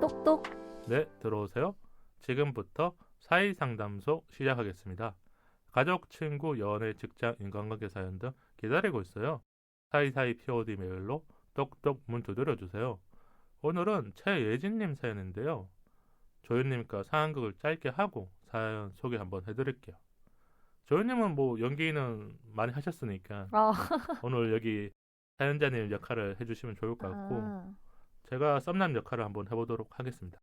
똑똑. 네, 들어오세요. 지금부터 사이상담소 시작하겠습니다. 가족, 친구, 연애, 직장, 인간관계 사연 등 기다리고 있어요. 사이사이 POD 메일로 똑똑 문 두드려주세요. 오늘은 최예진님 사연인데요. 조연님과 상황극을 짧게 하고 사연 소개 한번 해드릴게요. 조연님은 뭐 연기는 많이 하셨으니까 아, 오늘 여기 사연자님 역할을 해주시면 좋을 것 같고 아, 제가 썸남 역할을 한번 해보도록 하겠습니다.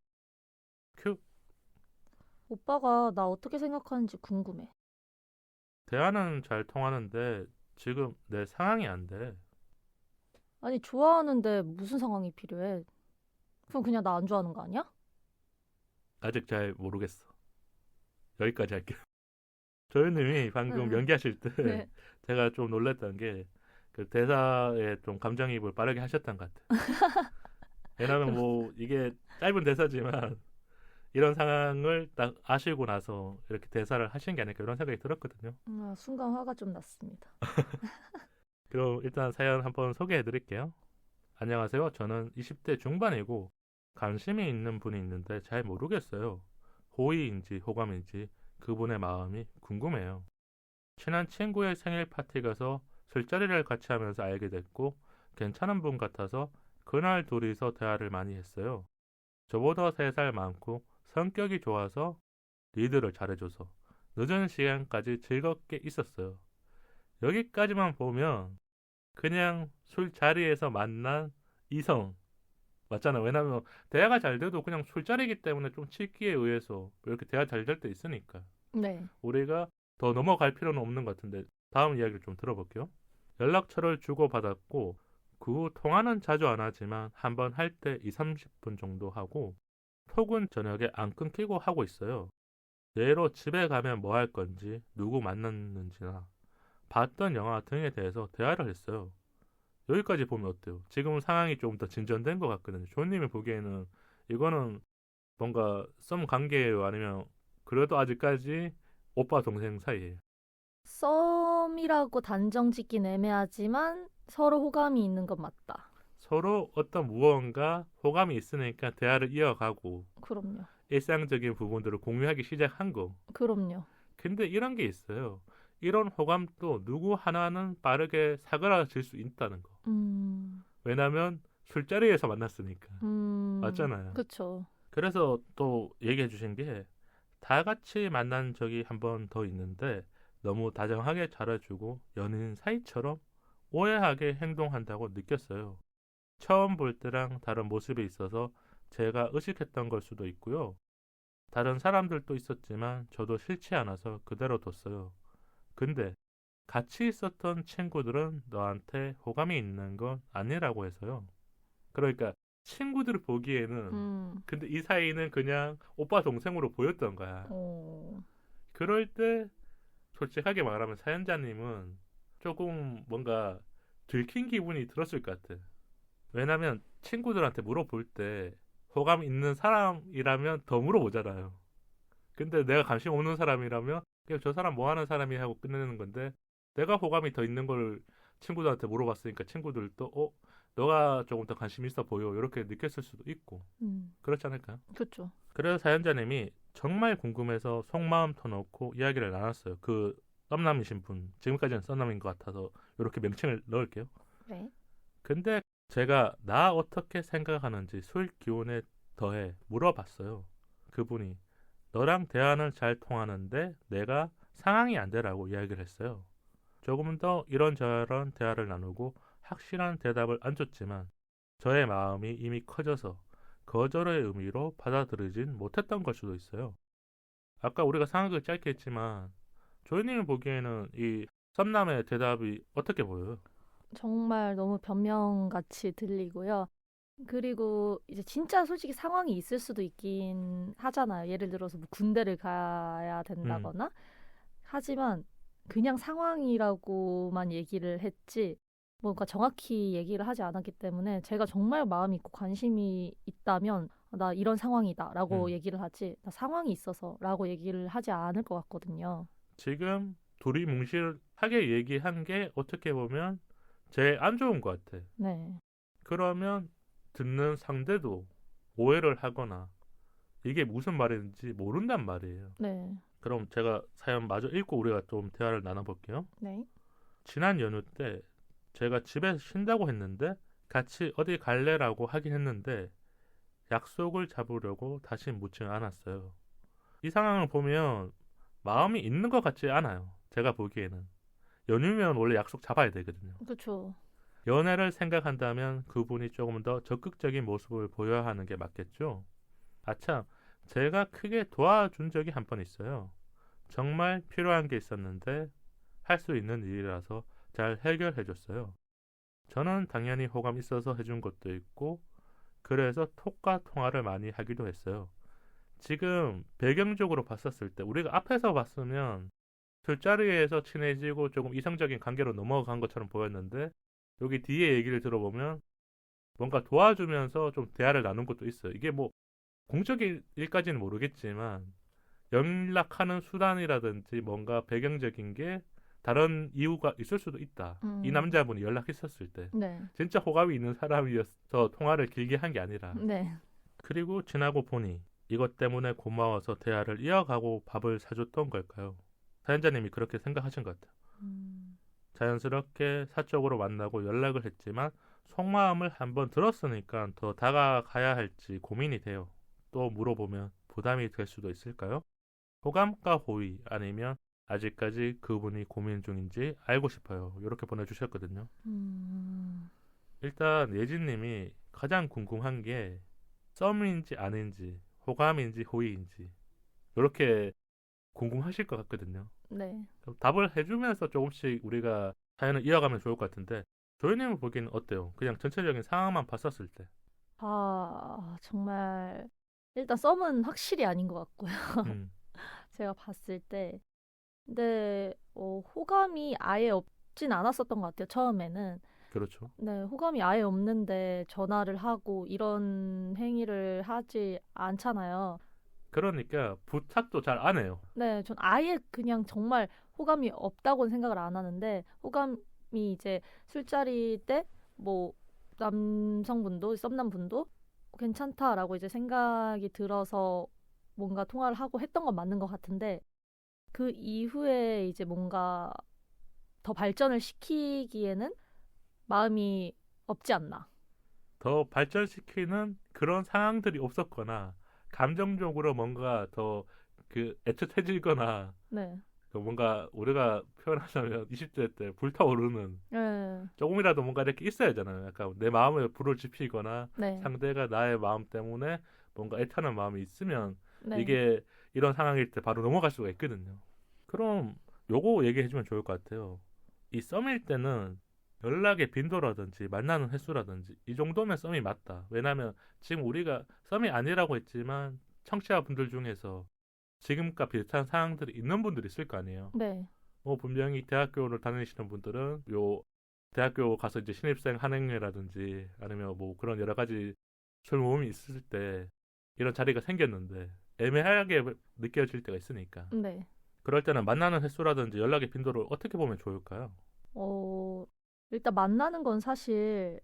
큐! 오빠가 나 어떻게 생각하는지 궁금해. 대화는 잘 통하는데 지금 내 상황이 안 돼. 아니, 좋아하는데 무슨 상황이 필요해? 그럼 그냥 나 안 좋아하는 거 아니야? 아직 잘 모르겠어. 여기까지 할게요. 조연님이 방금 응. 연기하실 때 네. 제가 좀 놀랐던 게 그 대사에 좀 감정이입을 빠르게 하셨던 것 같아요. 왜냐면 뭐 이게 짧은 대사지만 이런 상황을 딱 아시고 나서 이렇게 대사를 하신 게 아닐까 이런 생각이 들었거든요. 순간 화가 좀 났습니다. 그럼 일단 사연 한번 소개해 드릴게요. 안녕하세요. 저는 20대 중반이고 관심이 있는 분이 있는데 잘 모르겠어요. 호의인지 호감인지 그분의 마음이 궁금해요. 친한 친구의 생일 파티 가서 술자리를 같이 하면서 알게 됐고 괜찮은 분 같아서 그날 둘이서 대화를 많이 했어요. 저보다 3살 많고 성격이 좋아서 리드를 잘해줘서 늦은 시간까지 즐겁게 있었어요. 여기까지만 보면 그냥 술자리에서 만난 이성 맞잖아. 왜냐면 대화가 잘 돼도 그냥 술자리이기 때문에 좀 치기에 의해서 이렇게 대화 잘 될 때 있으니까 네. 우리가 더 넘어갈 필요는 없는 것 같은데 다음 이야기를 좀 들어볼게요. 연락처를 주고받았고 그 후 통화는 자주 안 하지만 한 번 할 때 2, 30분 정도 하고 톡은 저녁에 안 끊기고 하고 있어요. 내일로 집에 가면 뭐 할 건지 누구 만났는지나 봤던 영화 등에 대해서 대화를 했어요. 여기까지 보면 어때요? 지금 상황이 좀 더 진전된 것 같거든요. 조님이 보기에는 이거는 뭔가 썸 관계예요? 아니면 그래도 아직까지 오빠 동생 사이예요? 썸이라고 단정 짓긴 애매하지만 서로 호감이 있는 건 맞다. 서로 어떤 무언가 호감이 있으니까 대화를 이어가고 그럼요. 일상적인 부분들을 공유하기 시작한 거. 그럼요. 근데 이런 게 있어요. 이런 호감도 누구 하나는 빠르게 사그라질 수 있다는 거. 음, 왜냐면 술자리에서 만났으니까. 맞잖아요. 그쵸. 그래서 또 얘기해 주신 게 다 같이 만난 적이 한 번 더 있는데 너무 다정하게 잘해주고 연인 사이처럼 오해하게 행동한다고 느꼈어요. 처음 볼 때랑 다른 모습이 있어서 제가 의식했던 걸 수도 있고요. 다른 사람들도 있었지만 저도 싫지 않아서 그대로 뒀어요. 근데 같이 있었던 친구들은 너한테 호감이 있는 건 아니라고 해서요. 그러니까 친구들 보기에는 음, 근데 이 사이는 그냥 오빠 동생으로 보였던 거야. 어, 그럴 때 솔직하게 말하면 사연자님은 조금 뭔가 들킨 기분이 들었을 것 같아. 왜냐면 친구들한테 물어볼 때 호감 있는 사람이라면 더 물어보잖아요. 근데 내가 관심 없는 사람이라면 그냥 저 사람 뭐 하는 사람이 하고 끝내는 건데 내가 호감이 더 있는 걸 친구들한테 물어봤으니까 친구들도 너가 조금 더 관심 있어 보여 이렇게 느꼈을 수도 있고 그렇지 않을까요? 그쵸. 그래서 사연자님이 정말 궁금해서 속마음 터놓고 이야기를 나눴어요. 그 썸남이신 분 지금까지는 썸남인 것 같아서 이렇게 명칭을 넣을게요. 네. 근데 제가 나 어떻게 생각하는지 술 기운에 더해 물어봤어요. 그분이 너랑 대화는 잘 통하는데 내가 상황이 안 되라고 이야기를 했어요. 조금 더 이런저런 대화를 나누고 확실한 대답을 안 줬지만 저의 마음이 이미 커져서 거절의 의미로 받아들이진 못했던 걸 수도 있어요. 아까 우리가 상황을 짧게 했지만 조이님이 보기에는 이 썸남의 대답이 어떻게 보여요? 정말 너무 변명같이 들리고요. 그리고 이제 진짜 솔직히 상황이 있을 수도 있긴 하잖아요. 예를 들어서 뭐 군대를 가야 음, 된다거나. 하지만 그냥 상황이라고만 얘기를 했지 뭔가 정확히 얘기를 하지 않았기 때문에 제가 정말 마음이 있고 관심이 있다면 나 이런 상황이다라고 음. 얘기를 하지 나 상황이 있어서라고 얘기를 하지 않을 것 같거든요. 지금 둘이 뭉실하게 얘기한 게 어떻게 보면 제일 안 좋은 것 같아. 네. 그러면 듣는 상대도 오해를 하거나 이게 무슨 말인지 모른단 말이에요. 네. 그럼 제가 사연 마저 읽고 우리가 좀 대화를 나눠볼게요. 네. 지난 연휴 때 제가 집에서 쉰다고 했는데 같이 어디 갈래라고 하긴 했는데 약속을 잡으려고 다시 묻지는 않았어요. 이 상황을 보면 마음이 있는 것 같지 않아요. 제가 보기에는. 연휴면 원래 약속 잡아야 되거든요. 그렇죠. 연애를 생각한다면 그분이 조금 더 적극적인 모습을 보여야 하는 게 맞겠죠. 아참, 제가 크게 도와준 적이 한 번 있어요. 정말 필요한 게 있었는데 할 수 있는 일이라서 잘 해결해줬어요. 저는 당연히 호감 있어서 해준 것도 있고 그래서 톡과 통화를 많이 하기도 했어요. 지금 배경적으로 봤었을 때 우리가 앞에서 봤으면 술자리에서 친해지고 조금 이성적인 관계로 넘어간 것처럼 보였는데 여기 뒤에 얘기를 들어보면 뭔가 도와주면서 좀 대화를 나눈 것도 있어요. 이게 뭐 공적인 일까지는 모르겠지만 연락하는 수단이라든지 뭔가 배경적인 게 다른 이유가 있을 수도 있다. 이 남자분이 연락했었을 때 네. 진짜 호감이 있는 사람이어서 통화를 길게 한 게 아니라. 네. 그리고 지나고 보니 이것 때문에 고마워서 대화를 이어가고 밥을 사줬던 걸까요? 사연자님이 그렇게 생각하신 것 같아요. 자연스럽게 사적으로 만나고 연락을 했지만 속마음을 한번 들었으니까 더 다가가야 할지 고민이 돼요. 또 물어보면 부담이 될 수도 있을까요? 호감과 호의 아니면 아직까지 그분이 고민 중인지 알고 싶어요. 이렇게 보내주셨거든요. 일단 예진님이 가장 궁금한 게 썸인지 아닌지 호감인지 호의인지 이렇게 궁금하실 것 같거든요. 네. 그럼 답을 해주면서 조금씩 우리가 사연을 이어가면 좋을 것 같은데 조이님을 보기에는 어때요? 그냥 전체적인 상황만 봤었을 때. 정말 일단 썸은 확실히 아닌 것 같고요. 음, 제가 봤을 때. 근데 호감이 아예 없진 않았었던 것 같아요. 처음에는. 그렇죠. 네, 호감이 아예 없는데 전화를 하고 이런 행위를 하지 않잖아요. 그러니까 부탁도 잘 안 해요. 네, 전 아예 그냥 정말 호감이 없다고는 생각을 안 하는데 호감이 이제 술자리 때 뭐 남성분도 썸남분도 괜찮다라고 이제 생각이 들어서 뭔가 통화를 하고 했던 건 맞는 것 같은데 그 이후에 이제 뭔가 더 발전을 시키기에는 마음이 없지 않나. 더 발전시키는 그런 상황들이 없었거나 감정적으로 뭔가 더 그 애틋해지거나 네. 그 뭔가 우리가 표현하자면 20대 때 불타오르는 네. 조금이라도 뭔가 이렇게 있어야 하잖아요. 약간 내 마음에 불을 지피거나 네. 상대가 나의 마음 때문에 뭔가 애타는 마음이 있으면 네. 이게 이런 상황일 때 바로 넘어갈 수가 있거든요. 그럼 요거 얘기해주면 좋을 것 같아요. 이 썸일 때는 연락의 빈도라든지 만나는 횟수라든지 이 정도면 썸이 맞다. 왜냐면 지금 우리가 썸이 아니라고 했지만 청취자분들 중에서 지금과 비슷한 상황들이 있는 분들이 있을 거 아니에요. 네. 뭐 분명히 대학교를 다니시는 분들은 요 대학교 가서 이제 신입생 한행회라든지 아니면 뭐 그런 여러 가지 술 모임이 있을 때 이런 자리가 생겼는데 애매하게 느껴질 때가 있으니까 네. 그럴 때는 만나는 횟수라든지 연락의 빈도를 어떻게 보면 좋을까요? 일단 만나는 건 사실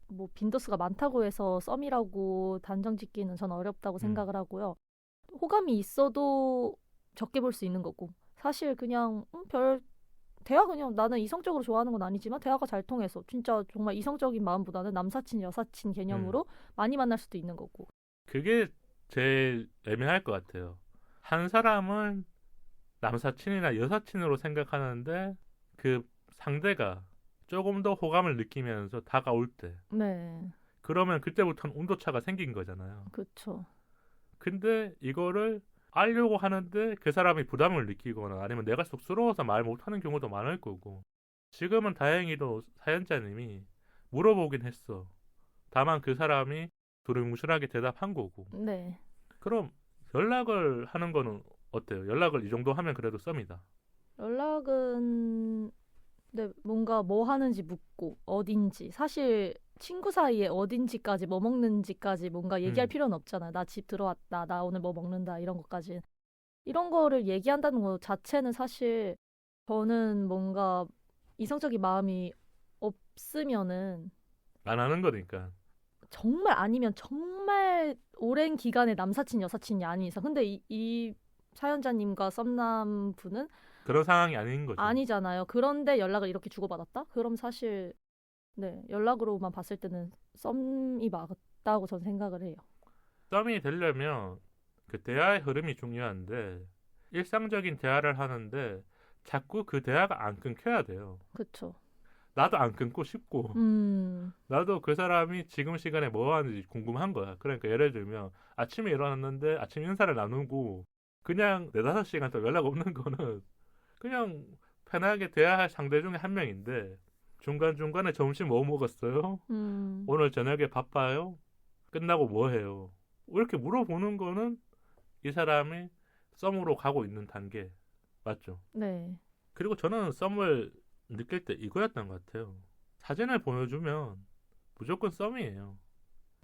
뭐 빈도수가 많다고 해서 썸이라고 단정 짓기는 전 어렵다고 생각을 하고요. 호감이 있어도 적게 볼 수 있는 거고. 사실 그냥 대화 그냥 나는 이성적으로 좋아하는 건 아니지만 대화가 잘 통해서 진짜 정말 이성적인 마음보다는 남사친, 여사친 개념으로 많이 만날 수도 있는 거고. 그게 제일 애매할 것 같아요. 한 사람은 남사친이나 여사친으로 생각하는데 그 상대가 조금 더 호감을 느끼면서 다가올 때 네. 그러면 그때부터는 온도차가 생긴 거잖아요. 그렇죠. 근데 이거를 알려고 하는데 그 사람이 부담을 느끼거나 아니면 내가 쑥스러워서 말 못하는 경우도 많을 거고 지금은 다행히도 사연자님이 물어보긴 했어. 다만 그 사람이 두루뭉술하게 대답한 거고 네. 그럼 연락을 하는 거는 어때요? 연락을 이 정도 하면 그래도 썸이다. 연락은 네, 뭔가 뭐 하는지 묻고 어딘지 사실 친구 사이에 어딘지까지 뭐 먹는지까지 뭔가 얘기할 음. 필요는 없잖아요. 나 집 들어왔다. 나 오늘 뭐 먹는다. 이런 것까지. 이런 거를 얘기한다는 것 자체는 사실 저는 뭔가 이성적인 마음이 없으면은 안 하는 거니까. 정말 아니면 정말 오랜 기간의 남사친 여사친이 아닌 이상 근데 이 사연자님과 썸남 분은 그런 상황이 아닌 거죠. 아니잖아요. 그런데 연락을 이렇게 주고받았다? 그럼 사실 네 연락으로만 봤을 때는 썸이 맞다고 저는 생각을 해요. 썸이 되려면 그 대화의 흐름이 중요한데 일상적인 대화를 하는데 자꾸 그 대화가 안 끊겨야 돼요. 그쵸. 나도 안 끊고 싶고 나도 그 사람이 지금 시간에 뭐 하는지 궁금한 거야. 그러니까 예를 들면 아침에 일어났는데 아침 인사를 나누고 그냥 4-5시간 더 연락 없는 거는 그냥 편하게 대화할 상대 중에 한 명인데 중간중간에 점심 뭐 먹었어요? 오늘 저녁에 바빠요? 끝나고 뭐 해요? 이렇게 물어보는 거는 이 사람이 썸으로 가고 있는 단계 맞죠? 네. 그리고 저는 썸을 느낄 때 이거였던 것 같아요. 사진을 보여주면 무조건 썸이에요.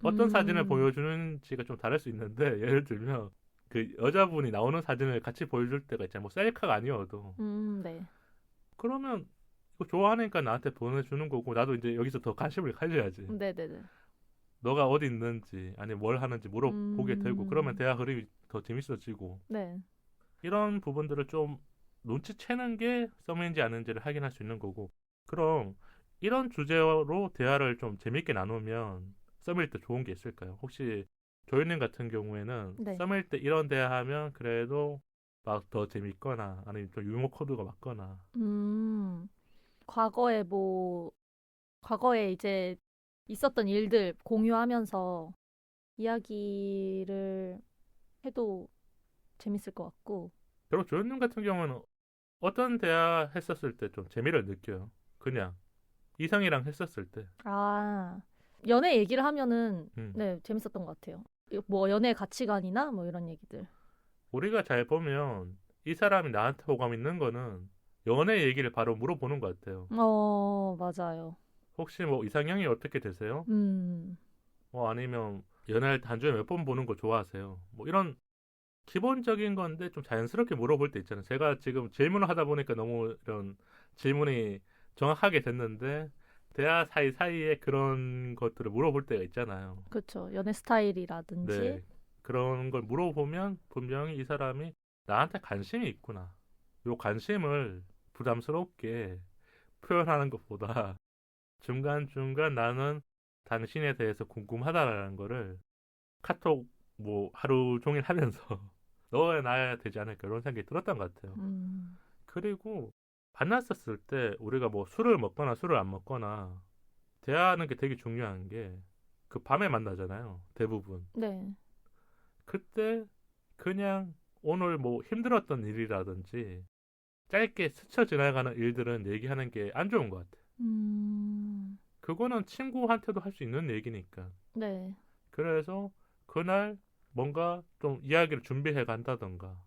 어떤 사진을 음, 보여주는지가 좀 다를 수 있는데 예를 들면 그 여자분이 나오는 사진을 같이 보여줄 때가 있잖아요. 뭐 셀카가 아니어도 네. 그러면 이거 좋아하니까 나한테 보내주는 거고 나도 이제 여기서 더 관심을 가져야지. 네네네. 너가 어디 있는지 아니 뭘 하는지 물어보게 되고 그러면 음, 대화 흐름이 더 재밌어지고 네. 이런 부분들을 좀 눈치채는 게 썸인지 아닌지를 확인할 수 있는 거고 그럼 이런 주제로 대화를 좀 재밌게 나누면 썸일 때 좋은 게 있을까요? 혹시 조현님 같은 경우에는 네. 썸일 때 이런 대화하면 그래도 막 더 재밌거나 아니면 좀 유머 코드가 맞거나 음, 과거에 과거에 이제 있었던 일들 공유하면서 이야기를 해도 재밌을 것 같고. 그리고 조현님 같은 경우는 어떤 대화 했었을 때 좀 재미를 느껴요? 그냥 이성이랑 했었을 때 아, 연애 얘기를 하면은, 음. 네, 재밌었던 것 같아요. 뭐, 연애 가치관이나 뭐 이런 얘기들. 우리가 잘 보면 이 사람이 나한테 호감 있는 거는 연애 얘기를 바로 물어보는 것 같아요. 맞아요. 혹시 뭐 이상형이 어떻게 되세요? 음, 뭐 아니면 연애할 때 한 주에 몇 번 보는 거 좋아하세요? 뭐 이런 기본적인 건데 좀 자연스럽게 물어볼 때 있잖아요. 제가 지금 질문을 하다 보니까 너무 이런 질문이 정확하게 됐는데 대화 사이사이에 그런 것들을 물어볼 때가 있잖아요. 그쵸. 연애 스타일이라든지. 네. 그런 걸 물어보면 분명히 이 사람이 나한테 관심이 있구나. 요 관심을 부담스럽게 표현하는 것보다 중간중간 나는 당신에 대해서 궁금하다라는 거를 카톡 뭐 하루 종일 하면서 넣어야 놔야 되지 않을까 이런 생각이 들었던 것 같아요. 음, 그리고 만났었을 때 우리가 뭐 술을 먹거나 술을 안 먹거나 대화하는 게 되게 중요한 게 그 밤에 만나잖아요. 대부분. 네. 그때 그냥 오늘 뭐 힘들었던 일이라든지 짧게 스쳐 지나가는 일들은 얘기하는 게 안 좋은 것 같아요. 음, 그거는 친구한테도 할 수 있는 얘기니까. 네. 그래서 그날 뭔가 좀 이야기를 준비해 간다던가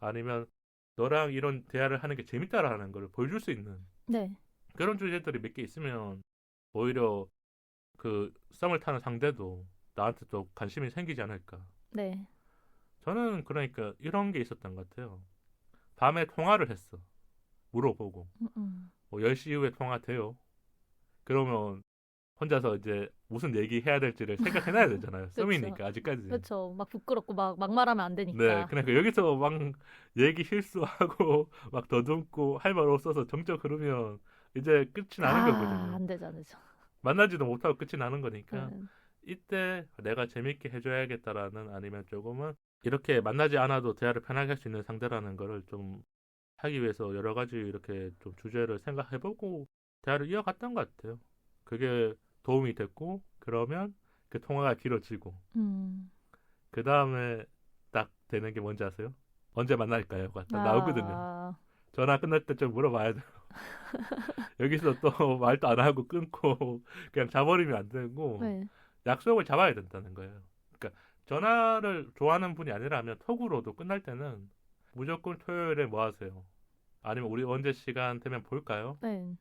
아니면 너랑 이런 대화를 하는 게 재밌다라는 걸 보여줄 수 있는 네. 그런 주제들이 몇 개 있으면 오히려 그 썸을 타는 상대도 나한테 또 관심이 생기지 않을까. 네. 저는 그러니까 이런 게 있었던 것 같아요. 밤에 통화를 했어. 물어보고. 뭐 10시 이후에 통화돼요. 그러면 혼자서 이제 무슨 얘기해야 될지를 생각해놔야 되잖아요. 그쵸. 썸이니까 아직까지. 그쵸. 막 부끄럽고 막 말하면 안 네, 되니까. 그러니까 여기서 막 얘기 실수하고 막 더듬고 할 말 없어서 정적 흐르면 이제 끝이 나는 거거든요. 안 되죠, 안 되죠. 만나지도 못하고 끝이 나는 거니까 네. 이때 내가 재밌게 해줘야겠다라는 아니면 조금은 이렇게 만나지 않아도 대화를 편하게 할 수 있는 상대라는 거를 좀 하기 위해서 여러 가지 이렇게 좀 주제를 생각해보고 대화를 이어갔던 것 같아요. 그게 도움이 됐고 그러면 그 통화가 길어지고 음, 그 다음에 딱 되는 게 뭔지 아세요? 언제 만날까요?가 딱 나오거든요. 아, 전화 끝날 때 좀 물어봐야 돼요. 여기서 또 말도 안 하고 끊고 그냥 자버리면 안 되고 네. 약속을 잡아야 된다는 거예요. 그러니까 전화를 좋아하는 분이 아니라면 톡으로도 끝날 때는 무조건 토요일에 뭐 하세요? 아니면 우리 언제 시간 되면 볼까요? 네.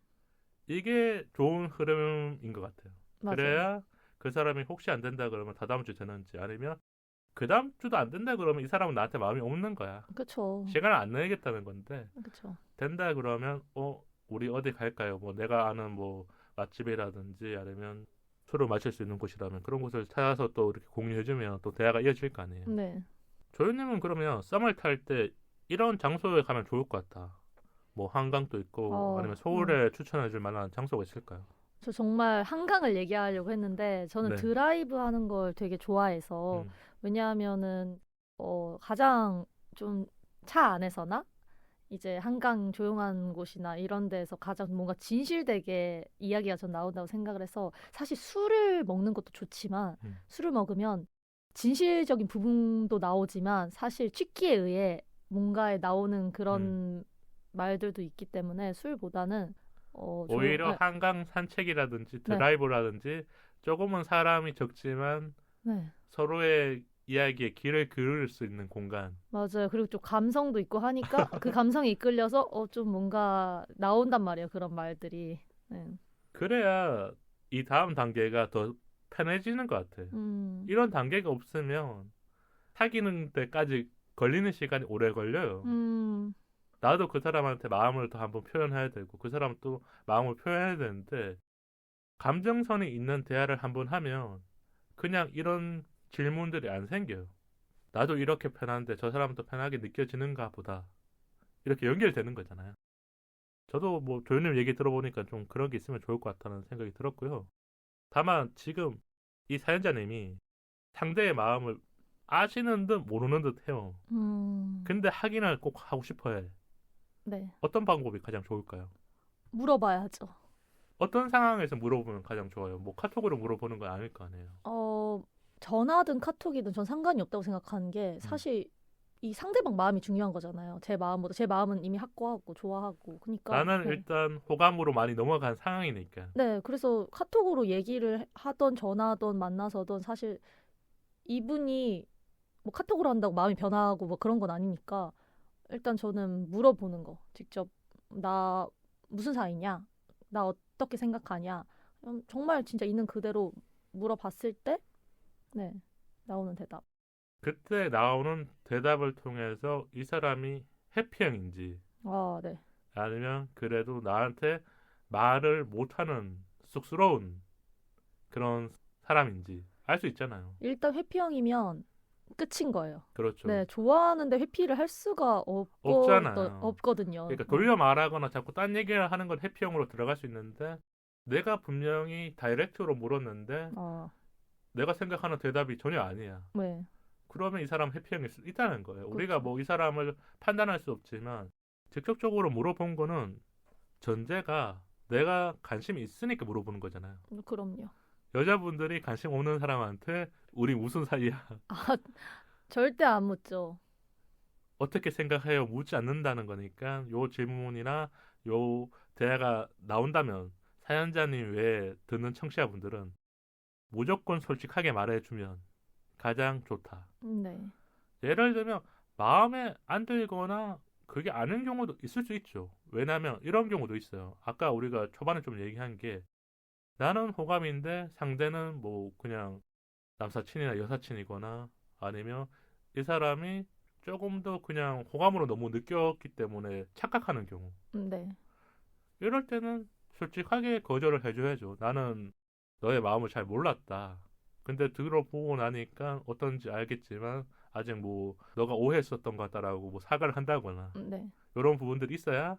이게 좋은 흐름인 것 같아요. 맞아요. 그래야 그 사람이 혹시 안 된다 그러면 다다음 주 되는지, 아니면 그 다음 주도 안 된다 그러면 이 사람은 나한테 마음이 없는 거야. 그쵸. 시간을 안 내겠다는 건데, 그쵸. 된다 그러면 우리 어디 갈까요? 뭐 내가 아는 뭐 맛집이라든지 아니면 술을 마실 수 있는 곳이라면 그런 곳을 찾아서 또 이렇게 공유해주면 또 대화가 이어질 거 아니에요. 네. 조현님은 그러면 썸을 탈 때 이런 장소에 가면 좋을 것 같다. 뭐 한강도 있고 아니면 서울에 추천해줄 만한 장소가 있을까요? 저 정말 한강을 얘기하려고 했는데 저는 네. 드라이브 하는 걸 되게 좋아해서 음. 왜냐하면은 가장 좀 차 안에서나 이제 한강 조용한 곳이나 이런 데서 가장 뭔가 진실되게 이야기가 전 나온다고 생각을 해서 사실 술을 먹는 것도 좋지만 술을 먹으면 진실적인 부분도 나오지만 사실 취기에 의해 뭔가에 나오는 그런 말들도 있기 때문에 술보다는 오히려 한강 산책이라든지 네. 드라이브라든지 조금은 사람이 적지만 네. 서로의 이야기에 귀를 기울일 수 있는 공간. 맞아요. 그리고 좀 감성도 있고 하니까 그 감성에 이끌려서 좀 뭔가 나온단 말이에요. 그런 말들이. 네. 그래야 이 다음 단계가 더 편해지는 것 같아. 이런 단계가 없으면 사귀는 데까지 걸리는 시간이 오래 걸려요. 나도 그 사람한테 마음을 더 한번 표현해야 되고 그 사람은 또 마음을 표현해야 되는데 감정선이 있는 대화를 한번 하면 그냥 이런 질문들이 안 생겨요. 나도 이렇게 편한데 저 사람도 편하게 느껴지는가 보다. 이렇게 연결되는 거잖아요. 저도 뭐 조현님 얘기 들어보니까 좀 그런 게 있으면 좋을 것 같다는 생각이 들었고요. 다만 지금 이 사연자님이 상대의 마음을 아시는 듯 모르는 듯 해요. 근데 확인을 꼭 하고 싶어 해. 네. 어떤 방법이 가장 좋을까요? 물어봐야죠. 어떤 상황에서 물어보면 가장 좋아요? 뭐 카톡으로 물어보는 건 아닐 거 아니에요. 전화든 카톡이든 전 상관이 없다고 생각하는 게 사실 이 상대방 마음이 중요한 거잖아요. 제 마음보다 제 마음은 이미 확고하고 좋아하고 그러니까 나는 네. 일단 호감으로 많이 넘어간 상황이니까. 네, 그래서 카톡으로 얘기를 하던 전화하던 만나서던 사실 이분이 뭐 카톡으로 한다고 마음이 변하고 뭐 그런 건 아니니까 일단 저는 물어보는 거 직접 나 무슨 사이냐? 나 어떻게 생각하냐? 정말 진짜 있는 그대로 물어봤을 때 네, 나오는 대답. 그때 나오는 대답을 통해서 이 사람이 해피형인지 네. 아니면 그래도 나한테 말을 못하는 쑥스러운 그런 사람인지 알 수 있잖아요. 일단 회피형이면 끝인 거예요. 그렇죠. 네, 좋아하는데 회피를 할 수가 없잖아요. 없거든요. 그러니까 돌려 말하거나 자꾸 딴 얘기를 하는 건 해피형으로 들어갈 수 있는데 내가 분명히 다이렉트로 물었는데 내가 생각하는 대답이 전혀 아니야. 네. 그러면 이 사람 해피형일 수 있다는 거예요. 그렇죠. 우리가 뭐 이 사람을 판단할 수 없지만 직접적으로 물어본 거는 전제가 내가 관심이 있으니까 물어보는 거잖아요. 그럼요. 여자분들이 관심 없는 사람한테 우리 무슨 사이야? 절대 안 묻죠. 어떻게 생각해요? 묻지 않는다는 거니까 요 질문이나 요 대화가 나온다면 사연자님 외에 듣는 청취자분들은 무조건 솔직하게 말해주면 가장 좋다. 네. 예를 들면 마음에 안 들거나 그게 아닌 경우도 있을 수 있죠. 왜냐하면 이런 경우도 있어요. 아까 우리가 초반에 좀 얘기한 게 나는 호감인데 상대는 뭐 그냥 남사친이나 여사친이거나 아니면 이 사람이 조금 더 그냥 호감으로 너무 느꼈기 때문에 착각하는 경우. 네. 이럴 때는 솔직하게 거절을 해줘야죠. 나는 너의 마음을 잘 몰랐다. 근데 들어보고 나니까 어떤지 알겠지만 아직 뭐 너가 오해했었던 것 같다라고 뭐 사과를 한다거나 네. 이런 부분들이 있어야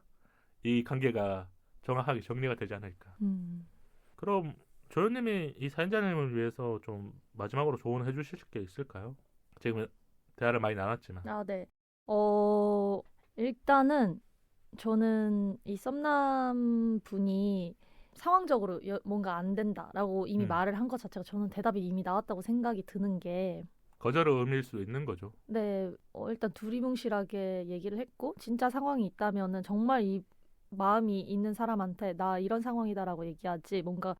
이 관계가 정확하게 정리가 되지 않을까. 그럼 조현님이 이 사연자님을 위해서 좀 마지막으로 조언해 주실 게 있을까요? 지금 대화를 많이 나눴지만. 네. 일단은 저는 이 썸남 분이 상황적으로 뭔가 안 된다라고 이미 말을 한 것 자체가 저는 대답이 이미 나왔다고 생각이 드는 게 거절을 의미일 수 있는 거죠. 네, 일단 두리뭉실하게 얘기를 했고 진짜 상황이 있다면은 정말 이 마음이 있는 사람한테 나 이런 상황이다라고 얘기하지 뭔가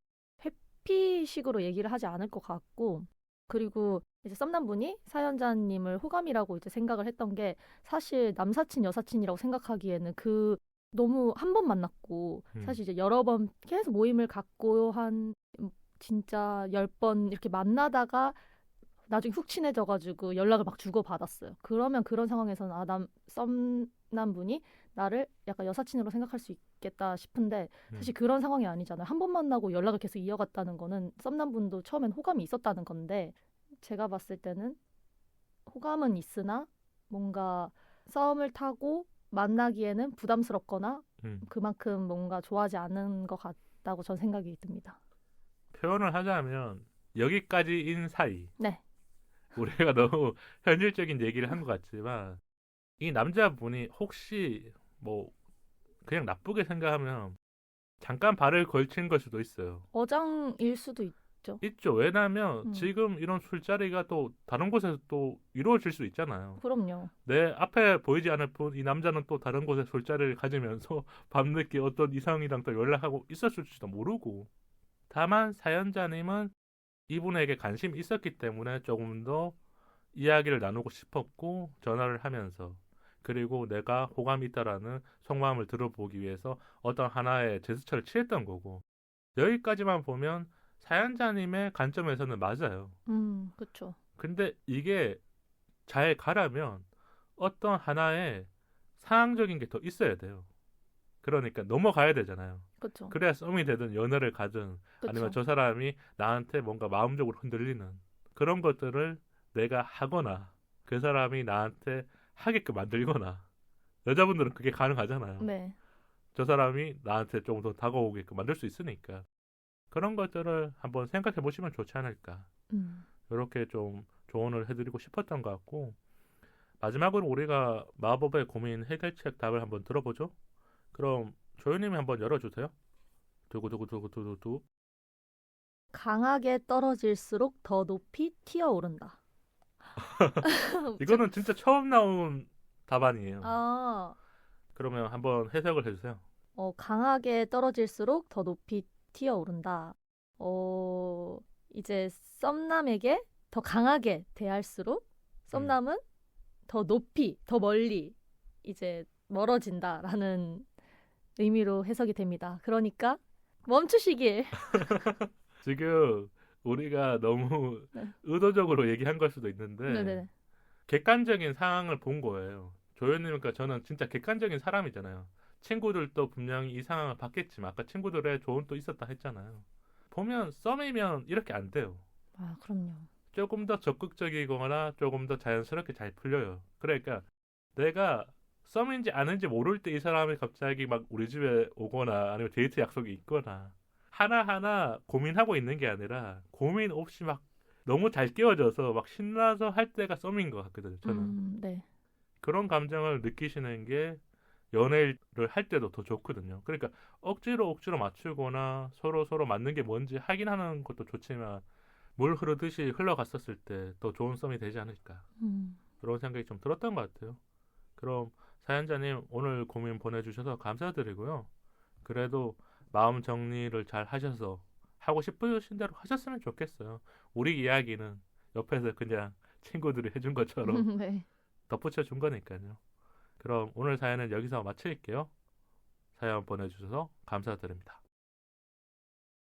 회피식으로 얘기를 하지 않을 것 같고 그리고 이제 썸남분이 사연자님을 호감이라고 이제 생각을 했던 게 사실 남사친 여사친이라고 생각하기에는 너무 한 번 만났고 사실 이제 여러 번 계속 모임을 갖고 한 진짜 10번 이렇게 만나다가 나중에 훅 친해져가지고 연락을 막 주고받았어요. 그러면 그런 상황에서는 썸남 분이 나를 약간 여사친으로 생각할 수 있겠다 싶은데 사실 그런 상황이 아니잖아요. 한 번 만나고 연락을 계속 이어갔다는 거는 썸남 분도 처음엔 호감이 있었다는 건데 제가 봤을 때는 호감은 있으나 뭔가 썸을 타고 만나기에는 부담스럽거나 그만큼 뭔가 좋아하지 않은 것 같다고 전 생각이 듭니다. 표현을 하자면 여기까지인 사이. 네. 우리가 너무 현실적인 얘기를 한 것 같지만 이 남자분이 혹시 뭐 그냥 나쁘게 생각하면 잠깐 발을 걸친 걸 수도 있어요. 어장일 수도 있죠. 있죠. 왜냐하면 지금 이런 술자리가 또 다른 곳에서 또 이루어질 수 있잖아요. 그럼요. 내 앞에 보이지 않을 뿐 이 남자는 또 다른 곳에 술자리를 가지면서 밤늦게 어떤 이성이랑 또 연락하고 있었을지도 모르고 다만 사연자님은 이분에게 관심이 있었기 때문에 조금 더 이야기를 나누고 싶었고 전화를 하면서 그리고 내가 호감이 있다라는 속마음을 들어보기 위해서 어떤 하나의 제스처를 취했던 거고 여기까지만 보면 사연자님의 관점에서는 맞아요. 그렇죠. 근데 이게 잘 가려면 어떤 하나의 상황적인 게 더 있어야 돼요. 그러니까 넘어가야 되잖아요. 그렇죠. 그래야 썸이 되든 연애를 가든 아니면 저 사람이 나한테 뭔가 마음적으로 흔들리는 그런 것들을 내가 하거나 그 사람이 나한테 하게끔 만들거나 여자분들은 그게 가능하잖아요. 네. 저 사람이 나한테 조금 더 다가오게끔 만들 수 있으니까 그런 것들을 한번 생각해 보시면 좋지 않을까. 이렇게 좀 조언을 해드리고 싶었던 것 같고 마지막으로 우리가 마법의 고민 해결책 답을 한번 들어보죠. 그럼 조연님이 한번 열어주세요. 두구두구두구두구두. 강하게 떨어질수록 더 높이 튀어오른다. 이거는 진짜 처음 나온 답안이에요. 아, 그러면 한번 해석을 해주세요. 강하게 떨어질수록 더 높이 튀어오른다. 이제 썸남에게 더 강하게 대할수록 썸남은 더 높이, 더 멀리 이제 멀어진다라는 의미로 해석이 됩니다. 그러니까 멈추시길. 지금 우리가 너무 네. 의도적으로 얘기한 걸 수도 있는데 네네. 객관적인 상황을 본 거예요. 조연님과 저는 진짜 객관적인 사람이잖아요. 친구들도 분명히 이 상황을 봤겠지만 아까 친구들의 조언도 있었다 했잖아요. 보면 썸이면 이렇게 안 돼요. 아, 그럼요. 조금 더 적극적이거나 조금 더 자연스럽게 잘 풀려요. 그러니까 내가 썸인지 아닌지 모를 때 이 사람이 갑자기 막 우리 집에 오거나 아니면 데이트 약속이 있거나 하나하나 고민하고 있는 게 아니라 고민 없이 막 너무 잘 끼워져서 막 신나서 할 때가 썸인 것 같거든요. 저는. 네. 그런 감정을 느끼시는 게 연애를 할 때도 더 좋거든요. 그러니까 억지로 맞추거나 서로 맞는 게 뭔지 확인하는 것도 좋지만 물 흐르듯이 흘러갔었을 때 더 좋은 썸이 되지 않을까. 그런 생각이 좀 들었던 것 같아요. 그럼 사연자님 오늘 고민 보내주셔서 감사드리고요. 그래도 마음 정리를 잘 하셔서 하고 싶으신 대로 하셨으면 좋겠어요. 우리 이야기는 옆에서 그냥 친구들이 해준 것처럼 네. 덧붙여 준 거니까요. 그럼 오늘 사연은 여기서 마칠게요. 사연 보내주셔서 감사드립니다.